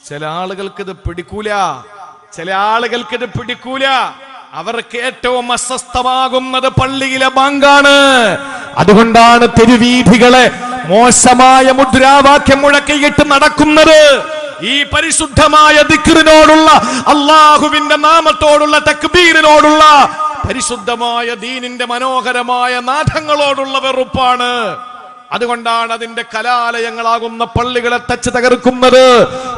ചില ആളുകൾക്ക് ഇത് പിടിക്കൂല. അവർക്ക് ഏറ്റവും അസ്വസ്ഥമാകുന്നത് പള്ളിയിലെ ബാങ്കാണ്. അതുകൊണ്ടാണ് തെരുവീഥികളെ മോശമായ മുദ്രാവാക്യം മുഴക്കിയിട്ട് നടക്കുന്നത്. ഈ പരിശുദ്ധമായ ദിക്റിനോടുള്ള, അള്ളാഹുവിന്റെ നാമത്തോടുള്ള, തക്ബീറിനോടുള്ള, പരിശുദ്ധമായ ദീനിന്റെ മനോഹരമായ നാദങ്ങളോടുള്ള വെറുപ്പാണ്. അതുകൊണ്ടാണ് അതിന്റെ കലാലയങ്ങളാകുന്ന പള്ളികളെ തച്ച് തകർക്കുന്നത്.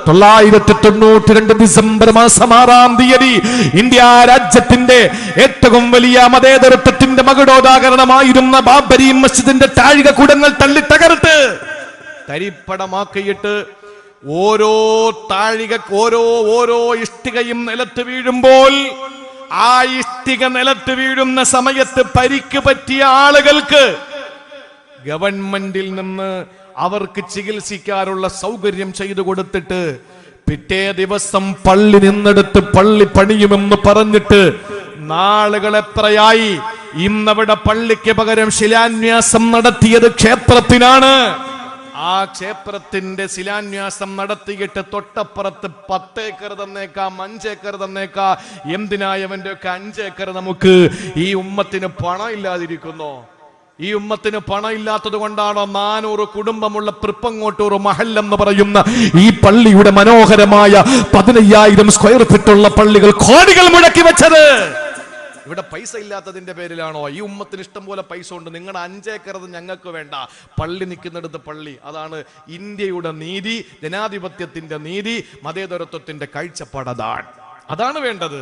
992 ഡിസംബർ മാസം 6-ാം തീയതി ഇന്ത്യ രാജ്യത്തിന്റെ ഏറ്റവും വലിയ മതേതരത്വത്തിന്റെ മകുടോദാഹരണമായിരുന്ന ബാബരി മസ്ജിദിന്റെ താഴികക്കുടങ്ങൾ തള്ളി തകർത്ത് തരിപ്പടമാക്കിയിട്ട് ഓരോ ഇഷ്ടികയും നിലത്ത് വീഴുമ്പോൾ, ആ ഇഷ്ടിക നിലത്ത് വീഴുന്ന സമയത്ത് പരിക്ക് പറ്റിയ ആളുകൾക്ക് ഗവൺമെന്റിൽ നിന്ന് അവർക്ക് ചികിത്സിക്കാനുള്ള സൗകര്യം ചെയ്തു കൊടുത്തിട്ട് പിറ്റേ ദിവസം പള്ളി നിന്നെടുത്ത് പള്ളി പണിയുമെന്ന് പറഞ്ഞിട്ട് നാളുകൾ എത്രയായി. ഇന്നവിടെ പള്ളിക്ക് പകരം ശിലാന്യാസം നടത്തിയത് ക്ഷേത്രത്തിനാണ്. ആ ക്ഷേത്രത്തിന്റെ ശിലാന്യാസം നടത്തിയിട്ട് തൊട്ടപ്പുറത്ത് 10 ഏക്കർ തന്നേക്കാം, 5 ഏക്കർ തന്നേക്കാം. എന്തിനായവന്റെ ഒക്കെ 5 ഏക്കർ നമുക്ക്? ഈ ഉമ്മത്തിന് പണം ഇല്ലാതിരിക്കുന്നോ? ഈ ഉമ്മത്തിന് പണം ഇല്ലാത്തത് കൊണ്ടാണോ 400 കുടുംബമുള്ള തൃപ്പങ്ങോട്ടൂർ മഹല്ലെന്ന് പറയുന്ന ഈ പള്ളിയുടെ മനോഹരമായ 15,000 സ്ക്വയർ ഫീറ്റുള്ള പള്ളികൾ കോടികൾ മുടക്കി വെച്ചത്? ഇവിടെ പൈസ ഇല്ലാത്തതിന്റെ പേരിലാണോ? ഈ ഉമ്മത്തിന് ഇഷ്ടം പോലെ പൈസ ഉണ്ട്. നിങ്ങളുടെ 5 ഏക്കർ ഞങ്ങൾക്ക് വേണ്ട, പള്ളി നിൽക്കുന്നിടത്ത് പള്ളി. അതാണ് ഇന്ത്യയുടെ നീതി, ജനാധിപത്യത്തിന്റെ നീതി, മതേതരത്വത്തിന്റെ കാഴ്ചപ്പാട്. അതാണ് വേണ്ടത്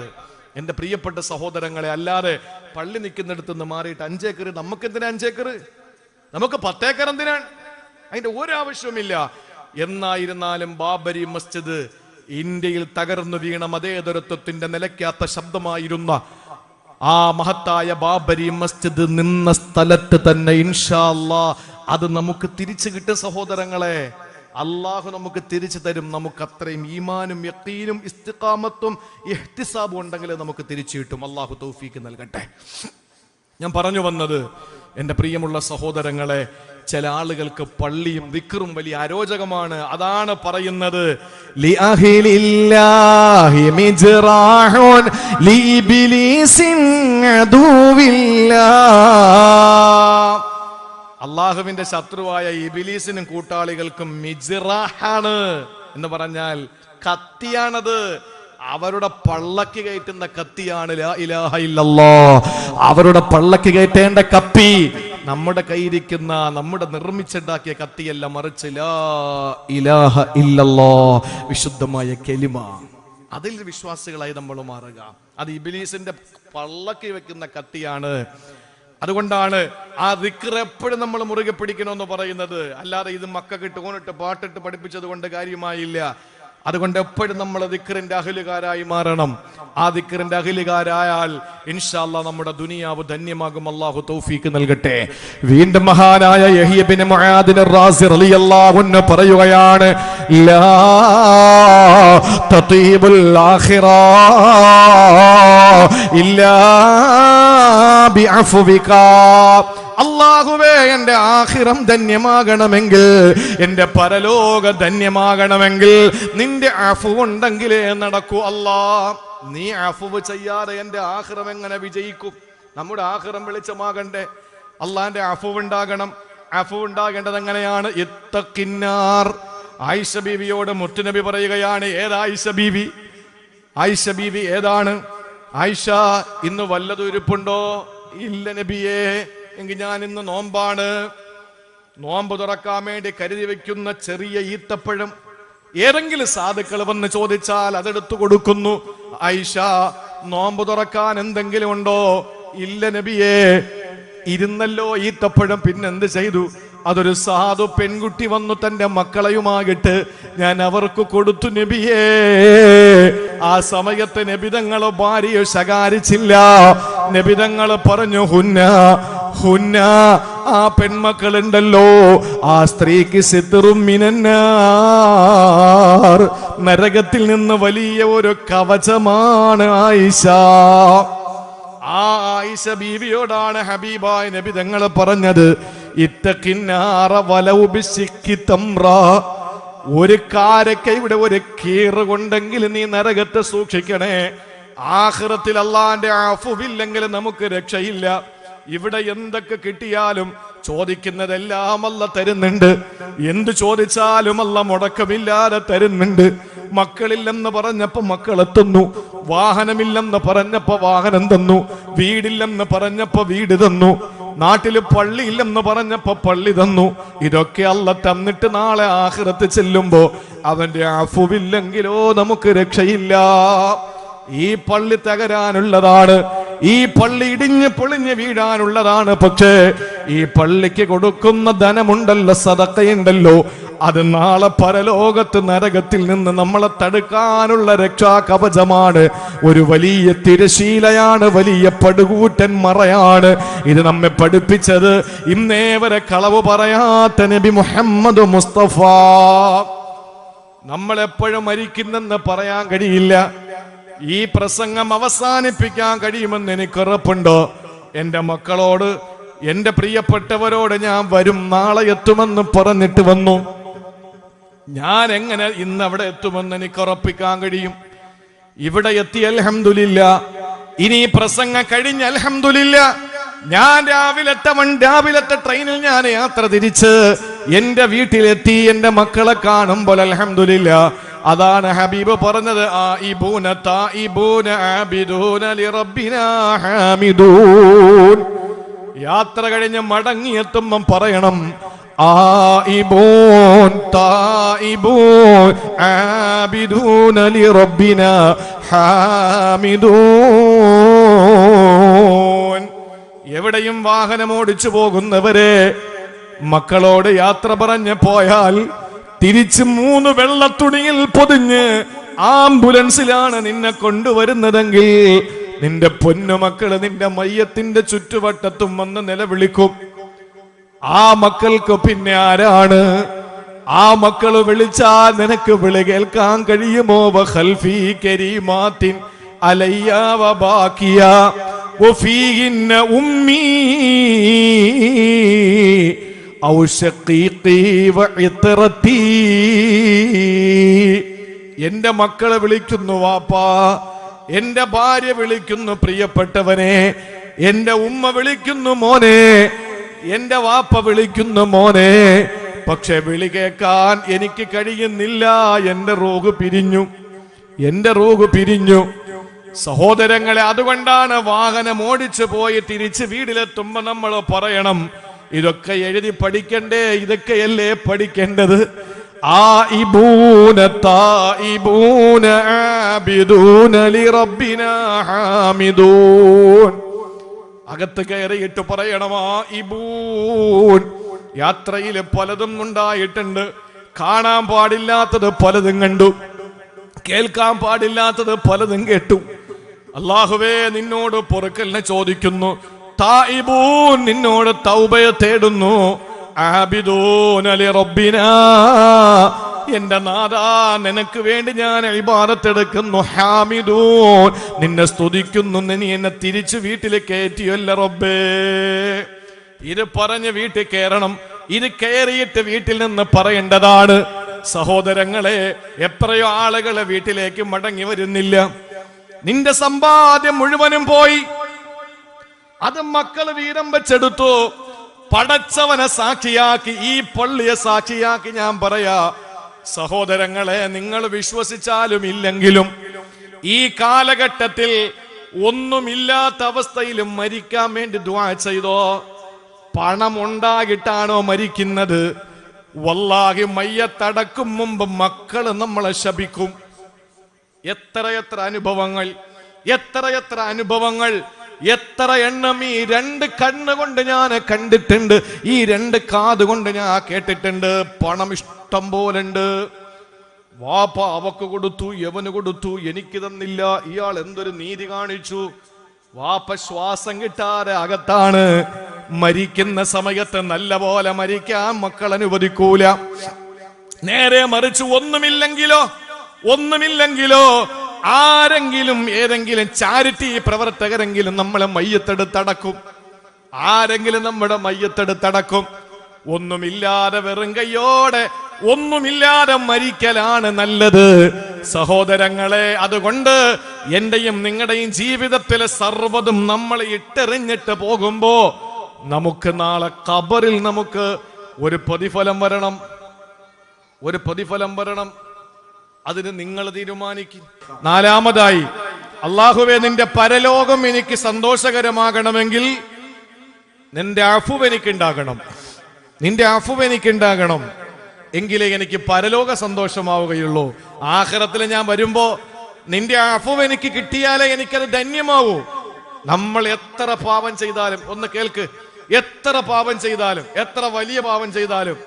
എന്റെ പ്രിയപ്പെട്ട സഹോദരങ്ങളെ. അല്ലാതെ പള്ളി നിൽക്കുന്നിടത്ത് നിന്ന് മാറിയിട്ട് 5 ഏക്കർ, നമുക്ക് എന്തിനാ 5 ഏക്കർ? നമുക്ക് 10 ഏക്കർ എന്തിനാണ്? അതിന്റെ ഒരാവശ്യവുമില്ല. എന്നായിരുന്നാലും ബാബരി മസ്ജിദ് ഇന്ത്യയിൽ തകർന്നു വീണ മതേതരത്വത്തിന്റെ നിലയ്ക്കാത്ത ശബ്ദമായിരുന്ന ആ മഹത്തായ ബാബരി മസ്ജിദ് നിന്ന സ്ഥലത്ത് തന്നെ ഇൻഷാ അല്ലാഹ് അത് നമുക്ക് തിരിച്ചു കിട്ടും സഹോദരങ്ങളെ. അള്ളാഹു നമുക്ക് തിരിച്ചു തരും. നമുക്ക് അത്രയും ഈമാനും യഖീനും ഇസ്തിഖാമത്തും ഇഹ്തിസാബും ഉണ്ടെങ്കിൽ നമുക്ക് തിരിച്ചു കിട്ടും. അള്ളാഹു തൗഫീക്ക് നൽകട്ടെ. ഞാൻ പറഞ്ഞു വന്നത്, എൻ്റെ പ്രിയമുള്ള സഹോദരങ്ങളെ, ചില ആളുകൾക്ക് പള്ളിയും ദിക്റും വലിയ അരോചകമാണ്. അതാണ് പറയുന്നത്, ലിഅഹ്ലില്ലാഹി മിജ്റാഹുൻ ലിഇബ്ലീസിൻ അദുവില്ലാഹ്. അള്ളാഹുവിന്റെ ശത്രുവായ ഇബ്ലീസിനും കൂട്ടാളികൾക്കും മിജ്റാഹാണ് എന്ന് പറഞ്ഞാൽ കത്തിയാണത്. അവരുടെ പള്ളക്ക് കയറ്റുന്ന കത്തിയാണ് ലാ ഇലാഹ ഇല്ലല്ലാഹ്. അവരുടെ പള്ളക്ക് കയറ്റേണ്ട കത്തി നമ്മുടെ കയ്യിരിക്കുന്ന, നമ്മുടെ നിർമ്മിച്ചുണ്ടാക്കിയ കത്തിയല്ല, മറിച്ച് ലാ ഇലാഹ ഇല്ലല്ലാഹ്, വിശുദ്ധമായ കലിമ. അതിൽ വിശ്വാസികളായി നമ്മൾ മാറുക. അത് ഇബ്ലീസിന്റെ പള്ളക്ക് വെക്കുന്ന കത്തിയാണ്. അതുകൊണ്ടാണ് ആ ദിക്ർ എപ്പോഴും നമ്മൾ മുറുകെ പിടിക്കണമെന്ന് പറയുന്നത്. അല്ലാതെ ഇത് മക്കൾക്ക് ഓണിട്ട് പാട്ടിട്ട് പഠിപ്പിച്ചത് കൊണ്ട് കാര്യമായില്ല. അതുകൊണ്ട് എപ്പോഴും നമ്മൾ ദിക്റിന്റെ അഹ്ലുകാരായി മാറണം. ആ ദിക്റിന്റെ അഹ്ലുകാരായാൽ ഇൻഷാ അല്ലാഹ് നമ്മുടെ ദുനിയാവ് ധന്യമാകും. അല്ലാഹു തൗഫീക്ക് നൽകട്ടെ. വീണ്ടും മഹാനായ യഹ്യ ഇബ്നു മുആദ് റളിയല്ലാഹു റളിയല്ലാഹു അൻഹു പറയുകയാണ്, ലാ തതീബുൽ ആഖിറ ഇല്ലാ ബിഅഫ്വിക. അല്ലാഹുവേ, എന്റെ ആഖിറം ധന്യമാകണമെങ്കിൽ, എന്റെ പരലോക ധന്യമാകണമെങ്കിൽ നിന്റെ അഫു ഉണ്ടെങ്കിലേ നടക്കൂ. അല്ലാ, നീ അഫുവ് ചെയ്യാതെ എന്റെ ആഖിറം എങ്ങനെ വിജയിക്കും? നമ്മുടെ ആഖിറം വെളിച്ചമാകണ്ടേ? അള്ളാന്റെ അഫുവ് ഉണ്ടാകണം. അഫുവ് ഉണ്ടാകേണ്ടത് എങ്ങനെയാണ്? ഇത്തഖിന്നാർ. ആയിഷ ബീവിയോട് മുത്തുനബി പറയുകയാണ്. ഏതായിഷ ബീവി? ആയിഷ ബീവി ഏതാണ്? ആയിഷ, ഇന്ന് വല്ലതും ഇരിപ്പുണ്ടോ? ഇല്ല നബിയേ. എങ്കിൽ ഞാൻ ഇന്ന് നോമ്പാണ്. നോമ്പ് തുറക്കാൻ വേണ്ടി കരുതി വെക്കുന്ന ചെറിയ ഈത്തപ്പഴം ഏതെങ്കിലും സാധുക്കൾ വന്ന് ചോദിച്ചാൽ അതെടുത്തു കൊടുക്കുന്നു. ആയിഷ, നോമ്പ് തുറക്കാൻ എന്തെങ്കിലും ഉണ്ടോ? ഇല്ല നബിയേ. ഇരുന്നല്ലോ ഈത്തപ്പഴം, പിന്നെന്ത് ചെയ്തു? അതൊരു സാധു പെൺകുട്ടി വന്നു തന്റെ മക്കളെയുമാകിട്ട് ഞാൻ അവർക്ക് കൊടുത്തു നബിയേ. ആ സമയത്ത് നബിതങ്ങളെ ഭാര്യയെ ശകാരിച്ചില്ല. നബിതങ്ങൾ പറഞ്ഞു, ഹുന്ന ഹുന്ന, ആ പെൺമക്കളുണ്ടല്ലോ, ആ സ്ത്രീക്ക് സിത്റും മിനന്നാർ, നരകത്തിൽ നിന്ന് വലിയ ഒരു കവചമാണ് ആയിഷ. ആ ആയിഷ ബീവിയോടാണ് ഹബീബായ നബി തങ്ങൾ പറഞ്ഞത്, ഇത്തഖിന്നാറ വലൗ ബിശിക്കി തംറ. ഒരു കാരക്കയുടെ ഒരു കീറ് കൊണ്ടെങ്കിൽ നീ നരകത്തെ സൂക്ഷിക്കണേ. ആഖിറത്തിൽ അള്ളാന്റെ അഫുവില്ലെങ്കിൽ നമുക്ക് രക്ഷയില്ല. ഇവിടെ എന്തൊക്കെ കിട്ടിയാലും ചോദിക്കുന്നതെല്ലാം അല്ല തരുന്നുണ്ട്. എന്ത് ചോദിച്ചാലും അല്ല മുടക്കമില്ലാതെ തരുന്നുണ്ട്. മക്കളില്ലെന്ന് പറഞ്ഞപ്പോ മക്കളെത്തുന്നു, വാഹനമില്ലെന്ന് പറഞ്ഞപ്പോ വാഹനം തന്നു, വീടില്ലെന്ന് പറഞ്ഞപ്പോ വീട് തന്നു, നാട്ടില് പള്ളിയില്ലെന്ന് പറഞ്ഞപ്പോ പള്ളി തന്നു. ഇതൊക്കെ അല്ല തന്നിട്ട് നാളെ ആഖിറത്ത് ചെല്ലുമ്പോ അവന്റെ അഫുവില്ലെങ്കിലോ നമുക്ക് രക്ഷയില്ല. ഈ പള്ളി തകരാനുള്ളതാണ്, ഈ പള്ളി ഇടിഞ്ഞ് പൊളിഞ്ഞ് വീഴാനുള്ളതാണ്. പക്ഷേ ഈ പള്ളിക്ക് കൊടുക്കുന്ന ധനമുണ്ടല്ലോ, സദഖയുണ്ടല്ലോ, അത് നാളെ പരലോകത്ത് നരകത്തിൽ നിന്ന് നമ്മളെ തടുക്കാനുള്ള രക്ഷാ കവചമാണ്. ഒരു വലിയ തിരശീലയാണ്, വലിയ പടുകൂറ്റൻ മറയാണ്. ഇത് നമ്മെ പഠിപ്പിച്ചത് ഇന്നേ വരെ കളവ് പറയാത്ത നബി മുഹമ്മദ് മുസ്തഫ. നമ്മളെപ്പോഴും മരിക്കുന്നെന്ന് പറയാൻ കഴിയില്ല. ഈ പ്രസംഗം അവസാനിപ്പിക്കാൻ കഴിയുമെന്ന് എനിക്ക് ഉറപ്പുണ്ടോ? എൻ്റെ മക്കളോട്, എൻ്റെ പ്രിയപ്പെട്ടവരോട് ഞാൻ വരും, നാളെ എത്തുമെന്ന് പറഞ്ഞിട്ട് വന്നു. ഞാൻ എങ്ങനെ ഇന്ന് അവിടെ എത്തുമെന്ന് എനിക്ക് ഉറപ്പിക്കാൻ കഴിയും? ഇവിടെ എത്തി അൽഹംദുലില്ലാ. ഇനി പ്രസംഗം കഴിഞ്ഞ് അൽഹംദുലില്ലാ ഞാൻ രാവിലത്തെ ട്രെയിനിൽ ഞാൻ യാത്ര തിരിച്ച് എന്റെ വീട്ടിലെത്തി. എന്റെ മക്കളെ കാണുമ്പോൾ അൽഹംദുലില്ലാ, അതാണ് ഹബീബ് പറഞ്ഞത്, ആയിബൂന തായിബൂന ആബിദൂന ലിറബ്ബിനാ ഹാമിദൂൻ. യാത്ര കഴിഞ്ഞ് മടങ്ങിയെത്തുമ്പം പറയണം, ആയിബൂൻ തായിബൂൻ ആബിദൂന ലിറബ്ബിനാ ഹാമിദൂൻ. എവിടെയും വാഹനം ഓടിച്ചു പോകുന്നവരെ മക്കളോട് യാത്ര പറഞ്ഞ് പോയാൽ തിരിച്ച് 3 വെള്ളത്തുണിയിൽ പൊതിഞ്ഞ് ആംബുലൻസിലാണ് നിന്നെ കൊണ്ടുവരുന്നതെങ്കിൽ നിന്റെ പൊന്നുമക്കള് നിന്റെ മയ്യത്തിന്റെ ചുറ്റുവട്ടത്തും വന്ന് നിലവിളിക്കും. ആ മക്കൾക്ക് പിന്നെ ആരാണ്? ആ മക്കള് വിളിച്ചാൽ നിനക്ക് വിളി കേൾക്കാൻ കഴിയുമോ? വഖൽഫി കരീമാത്തിൻ അലയ്യ വബാക്കിയ വഫീഹിന്ന ഉമ്മി ഔ ശഖീഖി വഇത്റതി. എന്റെ മക്കളെ വിളിക്കുന്നു വാപ്പാ, എന്റെ ഭാര്യ വിളിക്കുന്നു പ്രിയപ്പെട്ടവനെ, എന്റെ ഉമ്മ വിളിക്കുന്നു മോനെ, എന്റെ വാപ്പ വിളിക്കുന്നു മോനെ. പക്ഷെ വിളി കേൾക്കാൻ എനിക്ക് കഴിയുന്നില്ല. എന്റെ റൂഹ് പിരിഞ്ഞു, എന്റെ റൂഹ് പിരിഞ്ഞു. സഹോദരങ്ങളെ, അതുകൊണ്ടാണ് വാഹനം ഓടിച്ചു പോയി തിരിച്ച് വീട്ടിലെത്തുമ്പോ നമ്മൾ പറയണം, ഇതൊക്കെ എഴുതി പഠിക്കണ്ടേ? ഇതൊക്കെയല്ലേ പഠിക്കേണ്ടത്? ആയിബൂന തായിബൂന ആബിദൂന ലിറബ്ബിനാ ഹാമിദൂൻ. അകത്ത് കയറിയിട്ട് പറയണം, ആയിബൂൻ. യാത്രയിൽ പലതും ഉണ്ടായിട്ടുണ്ട്. കാണാൻ പാടില്ലാത്തത് പലതും കണ്ടു, കേൾക്കാൻ പാടില്ലാത്തത് പലതും കേട്ടു. അല്ലാഹുവേ, നിന്നോട് പൊറുക്കലിനെ ചോദിക്കുന്നു. തായിബൂൻ, നിന്നോട് തൗബയെ തേടുന്നു. ആബിദൂന ലിറബ്ബിനാ, എന്റെ നാഥാ നിനക്ക് വേണ്ടി ഞാൻ ഇബാദത്തെടുക്കുന്നു. ഹാമിദൂൻ, നിന്നെ സ്തുതിക്കുന്നു. നീ എന്നെ തിരിച്ചു വീട്ടിൽ കയറ്റിയല്ല റബ്ബേ. ഇത് പറഞ്ഞ് വീട്ടിൽ കയറണം. ഇത് കയറിയിട്ട് വീട്ടിൽ നിന്ന് പറയേണ്ടതാണ്. സഹോദരങ്ങളെ, എത്രയോ ആളുകളെ വീട്ടിലേക്ക് മടങ്ങി വരുന്നില്ല. നിന്റെ സമ്പാദ്യം മുഴുവനും പോയി, അത് മക്കള് വീതം വെച്ചെടുത്തു. പടച്ചവനെ സാക്ഷിയാക്കി, ഈ പള്ളിയെ സാക്ഷിയാക്കി ഞാൻ പറയാ, സഹോദരങ്ങളെ, നിങ്ങൾ വിശ്വസിച്ചാലും ഇല്ലെങ്കിലും ഈ കാലഘട്ടത്തിൽ ഒന്നുമില്ലാത്ത അവസ്ഥയിലും മരിക്കാൻ വേണ്ടി ദുആ ചെയ്തോ? പണം ഉണ്ടായിട്ടാണോ മരിക്കുന്നത്? വല്ലാഹി, മയ്യത്തടക്കും മുമ്പ് മക്കള് നമ്മളെ ശപിക്കും. എത്രയെത്ര അനുഭവങ്ങൾ, എത്രയെത്ര അനുഭവങ്ങൾ, എത്ര എണ്ണം ഈ 2 കണ്ണുകൊണ്ട് ഞാൻ കണ്ടിട്ടുണ്ട്, ഈ 2 കാതുകൊണ്ട് ഞാൻ കേട്ടിട്ടുണ്ട്. പണം ഇഷ്ടം പോലുണ്ട്. വാപ്പ അവക്ക് കൊടുത്തു, യവന് കൊടുത്തു, എനിക്ക് തന്നില്ല. ഇയാൾ എന്തൊരു നീതി കാണിച്ചു. വാപ്പ ശ്വാസം കിട്ടാതെ അകത്താണ്. മരിക്കുന്ന സമയത്ത് നല്ല പോലെ മരിക്കാൻ മക്കൾ അനുവദിക്കൂല. നേരെ മറിച്ച് ഒന്നുമില്ലെങ്കിലോ ആരെങ്കിലും ഏതെങ്കിലും ചാരിറ്റി പ്രവർത്തകരെങ്കിലും നമ്മളെ മയ്യത്തെടുത്തടക്കും. ആരെങ്കിലും നമ്മുടെ മയ്യത്തെടുത്തടക്കും. ഒന്നുമില്ലാതെ വെറും കയ്യോടെ ഒന്നുമില്ലാതെ മരിക്കലാണ് നല്ലത്. സഹോദരങ്ങളെ, അതുകൊണ്ട് എന്റെയും നിങ്ങളുടെയും ജീവിതത്തിലെ സർവ്വതും നമ്മളെ ഇട്ടെറിഞ്ഞിട്ട് പോകുമ്പോ നമുക്ക് നാളെ ഖബറിൽ നമുക്ക് ഒരു പ്രതിഫലം വരണം. അതിന് നിങ്ങൾ തീരുമാനിക്കും. നാലാമതായി, അല്ലാഹുവേ, നിന്റെ പരലോകം എനിക്ക് സന്തോഷകരമാകണമെങ്കിൽ നിന്റെ അഫ്വ് എനിക്കുണ്ടാകണം. എങ്കിലേ എനിക്ക് പരലോക സന്തോഷമാവുകയുള്ളൂ. ആഖിറത്തിൽ ഞാൻ വരുമ്പോ നിന്റെ അഫ്വ് എനിക്ക് കിട്ടിയാലേ എനിക്കത് ധന്യമാവൂ. നമ്മൾ എത്ര പാപം ചെയ്താലും, ഒന്ന് കേൾക്ക്, എത്ര പാപം ചെയ്താലും, എത്ര വലിയ പാപം ചെയ്താലും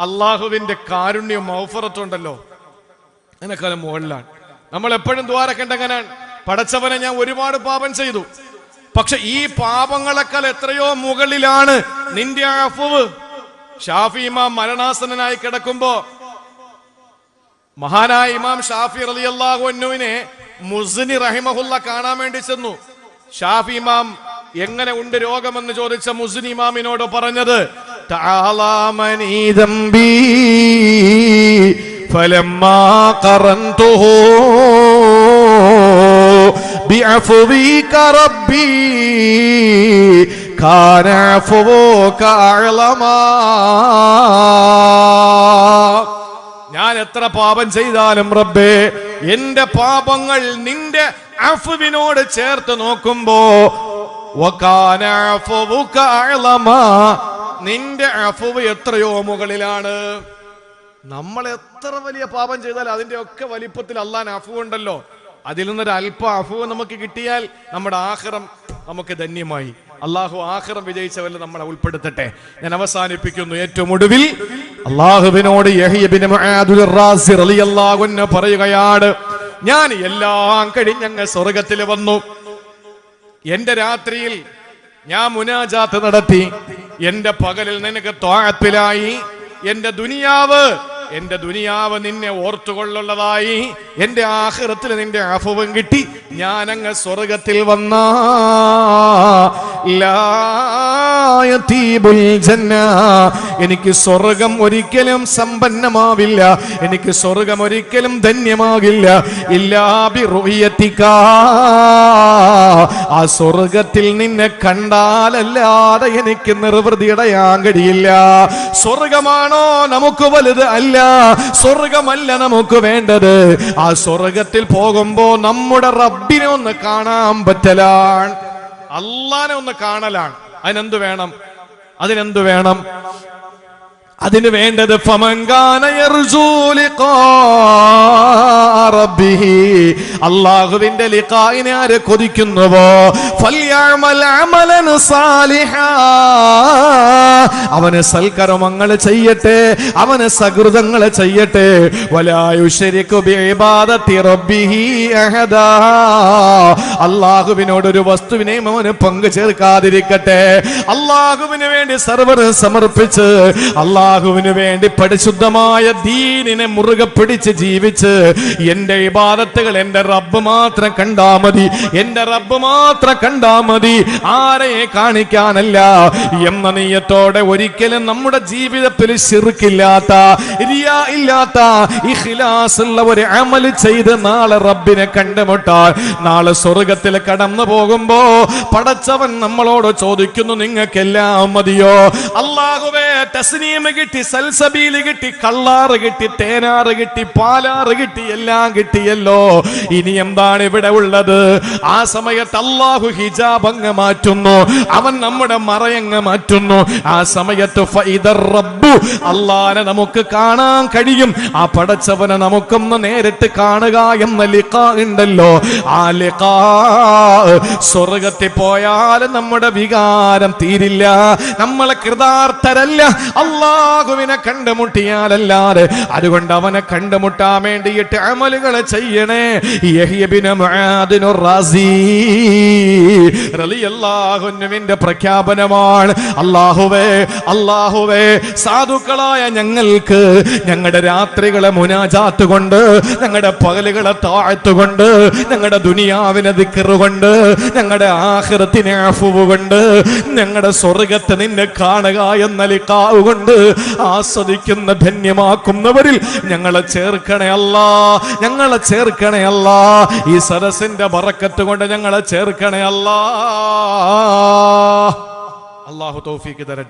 അള്ളാഹുവിന്റെ കാരുണ്യം മൗഫറത്തുണ്ടല്ലോ, അതിനേക്കാളും മുകളിലാണ്. നമ്മൾ എപ്പോഴും ദ്വാരക്കേണ്ട എങ്ങനെയാണ്? പടച്ചവനെ, ഞാൻ ഒരുപാട് പാപം ചെയ്തു, പക്ഷെ ഈ പാപങ്ങളെക്കാൾ എത്രയോ മുകളിലാണ് നിന്റെ അഫ്വ്. ഷാഫി ഇമാം മരണാസന്നനായി കിടക്കുമ്പോ മഹാനായ ഇമാം ഷാഫി റളിയല്ലാഹു അൻഹുവിനെ മുസ്നി റഹിമഹുല്ല കാണാൻ വേണ്ടി ചെന്നു. ഷാഫി ഇമാം എങ്ങനെ ഉണ്ട് രോഗമെന്ന് ചോദിച്ച മുസ്നി ഇമാമിനോട് പറഞ്ഞത്, തആലാമനി ദംബി ഫലമ്മാ ഖറൻതുഹു ബിഅഫ്വിക റബ്ബി കാന അഫ്വുക അഅലമാ. ഞാൻ എത്ര പാപം ചെയ്താലും റബ്ബേ, എന്റെ പാപങ്ങൾ നിന്റെ അഫ്വിനോട് ചേർത്ത് നോക്കുമ്പോ വകാന അഫ്വുക അഅലമാ, നിന്റെ അഫ്വ് എത്രയോ മുകളിലാണ്. നമ്മൾ എത്ര വലിയ പാപം ചെയ്താലും അതിന്റെ ഒക്കെ വലിപ്പത്തിൽ അല്ലാഹുവിന്റെ അഫ്വ് ഉണ്ടല്ലോ. അതിൽ നിന്നൊരു അല്പ അഫ്വ് നമുക്ക് കിട്ടിയാൽ നമ്മുടെ ആഖിറം നമുക്ക് ധന്യമായി. അള്ളാഹു ആഖിറം വിജയിച്ചവരിൽ നമ്മളെ ഉൾപ്പെടുത്തട്ടെ. ഞാൻ അവസാനിപ്പിക്കുന്നു. ഏറ്റവും ഒടുവിൽ അള്ളാഹുവിനോട് യഹ്യ ഇബ്നു മുആദ് റാസി റളിയല്ലാഹു അൻഹു പറയുകയാണ്, ഞാൻ എല്ലാം കഴിഞ്ഞങ്ങ് സ്വർഗത്തിൽ വന്നു. എന്റെ രാത്രിയിൽ ഞാൻ മുനാജാത്ത് നടത്തി, എന്റെ പകലിൽ നിനക്ക് ത്വാഅത്തിലായി, എന്റെ ദുനിയാവ് നിന്നെ ഓർത്തുകൊള്ളുള്ളതായി, എന്റെ ആഖിറത്തിൽ നിന്റെ അഫ്വും കിട്ടി. ഞാൻ അങ്ങ് സ്വർഗത്തിൽ വന്ന എനിക്ക് സ്വർഗം ഒരിക്കലും സമ്പന്നമാവില്ല, എനിക്ക് സ്വർഗം ഒരിക്കലും ധന്യമാകില്ല. ഇല്ലാ ബിറുയതിക, ആ സ്വർഗത്തിൽ നിന്നെ കണ്ടാലല്ലാതെ എനിക്ക് നിർവൃതിയടയാൻ കഴിയില്ല. സ്വർഗമാണോ നമുക്ക് വലുത്? അല്ല, സ്വർഗമല്ല നമുക്ക് വേണ്ടത്. ആ സ്വർഗത്തിൽ പോകുമ്പോ നമ്മുടെ റബ്ബിനെ ഒന്ന് കാണാൻ പറ്റലാണ്, അള്ളാനെ ഒന്ന് കാണലാണ്. അതിനെന്ത് വേണം? അതിന് വേണ്ടത് അല്ലാഹുവിന്റെ ലിഖാഇനെ ആര് കൊതിക്കുന്നുവോ അവന് സൽക്കർമ്മങ്ങൾ ചെയ്യട്ടെ, അവന് സകൃതങ്ങൾ ചെയ്യട്ടെ. വലാ യുശ്രികു ബിഇബാദത്തി റബ്ബിഹി അഹദാ, അല്ലാഹുവിനോട് ഒരു വസ്തുവിനെയും അവന് പങ്കു ചേർക്കാതിരിക്കട്ടെ. അല്ലാഹുവിന് വേണ്ടി സർവ്വതും സമർപ്പിച്ച് അല്ലാഹുവിന് വേണ്ടി പരിശുദ്ധമായ ദീനിനെ മുറുകെ പിടിച്ച് ജീവിച്ച് എന്റെ ഇബാദത്തുകൾ എന്റെ റബ്ബ് മാത്രം കണ്ടാ മതി, എന്റെ റബ്ബ് മാത്രം കണ്ടാ മതി, ആരെയെ കാണിക്കാനല്ല എന്ന നിയ്യത്തോടെ ഒരിക്കലും നമ്മുടെ ജീവിതത്തിൽ ശിർക്കില്ലാത്ത, റിയാ ഇല്ലാത്ത, ഇഖ്ലാസ് ഉള്ള ഒരു അമൽ ചെയ്ത് നാളെ റബ്ബിനെ കണ്ടുമുട്ടാൻ, നാളെ സ്വർഗത്തിൽ കടന്നു പോകുമ്പോ പടച്ചവൻ നമ്മളോട് ചോദിക്കുന്നു, നിങ്ങൾക്കെല്ലാം മതിയോ? അല്ലാഹുവേ, തസ്നീം കിട്ടി, സൽസബീൽ കിട്ടി, കള്ളാറ് കിട്ടി, തേനാറ് കിട്ടി, പാലാറ് കിട്ടി, എല്ലാം കിട്ടിയല്ലോ, ഇനി എന്താണ് ഇവിടെ ഉള്ളത്? ആ സമയത്ത് അല്ലാഹു ഹിജാബ് അങ്ങ് മാറ്റുന്നു, അവൻ നമ്മുടെ മറയങ്ങ് മാറ്റുന്നു. ആ സമയത്ത് ഫൈദർ റബ്ബു, അല്ലാഹനെ നമുക്ക് കാണാൻ കഴിയും. ആ പടച്ചവനെ നമുക്കൊന്ന് നേരിട്ട് കാണുക എന്ന ലിഖാ ഉണ്ടല്ലോ, ആ ലിഖാ സ്വർഗത്തിൽ പോയാൽ നമ്മുടെ വികാരം തീരില്ല, നമ്മളെ കൃതാർത്ഥരല്ല അല്ലാഹുവിനെ കണ്ടുമുട്ടിയാലല്ലാതെ. അതുകൊണ്ട് അവനെ കണ്ടുമുട്ടാൻ വേണ്ടിയിട്ട് അമലുകൾ ചെയ്യണേ. യഹ്യ ഇബ്നു മുആദ് റാസി റളിയല്ലാഹു അൻഹുവിന്റെ പ്രഖ്യാപനമാണ്. അല്ലാഹുവേ, സാധുക്കളായ ഞങ്ങൾക്ക് ഞങ്ങളുടെ രാത്രികളെ മുനാജാത്ത് കൊണ്ട്, ഞങ്ങളുടെ പകലുകളെ താഅത്ത് കൊണ്ട്, ഞങ്ങളുടെ ദുനിയാവിനെ ദിക്ർ കൊണ്ട്, ഞങ്ങളുടെ ആഖിറത്തിനെ അഫ്വ് കൊണ്ട്, ഞങ്ങളുടെ സ്വർഗ്ഗത്തെ നിന്നെ കാണുക എന്ന ലിഖാ കൊണ്ട് ആസ്വദിക്കുന്ന ധന്യമാക്കുന്നവരിൽ ഞങ്ങളെ ചേർക്കണേ അല്ലാ, ഞങ്ങളെ ചേർക്കണേ അല്ലാ. ഈ സദസ്സിന്റെ ബറക്കത്ത് കൊണ്ട് ഞങ്ങളെ ചേർക്കണേ അല്ലാ. അല്ലാഹു തൗഫീഖ് തരട്ടെ.